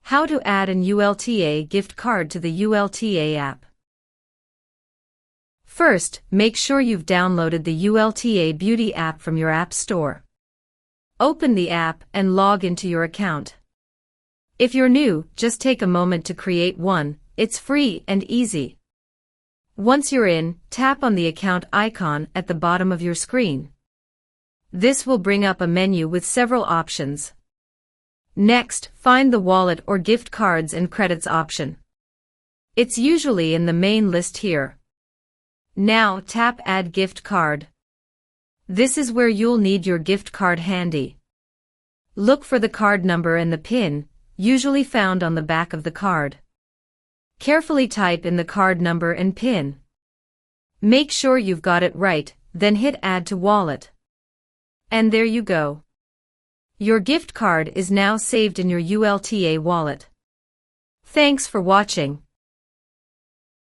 How to add an ULTA gift card to the ULTA app. First, make sure you've downloaded the ULTA Beauty app from your app store. Open the app and log into your account. If you're new, just take a moment to create one. It's free and easy. Once you're in, tap on the account icon at the bottom of your screen. This will bring up a menu with several options. Next, find the wallet or gift cards and credits option. It's usually in the main list here. Now tap Add Gift Card. This is where you'll need your gift card handy. Look for the card number and the PIN, usually found on the back of the card. Carefully type in the card number and PIN. Make sure you've got it right, then hit Add to Wallet. And there you go. Your gift card is now saved in your ULTA wallet. Thanks for watching.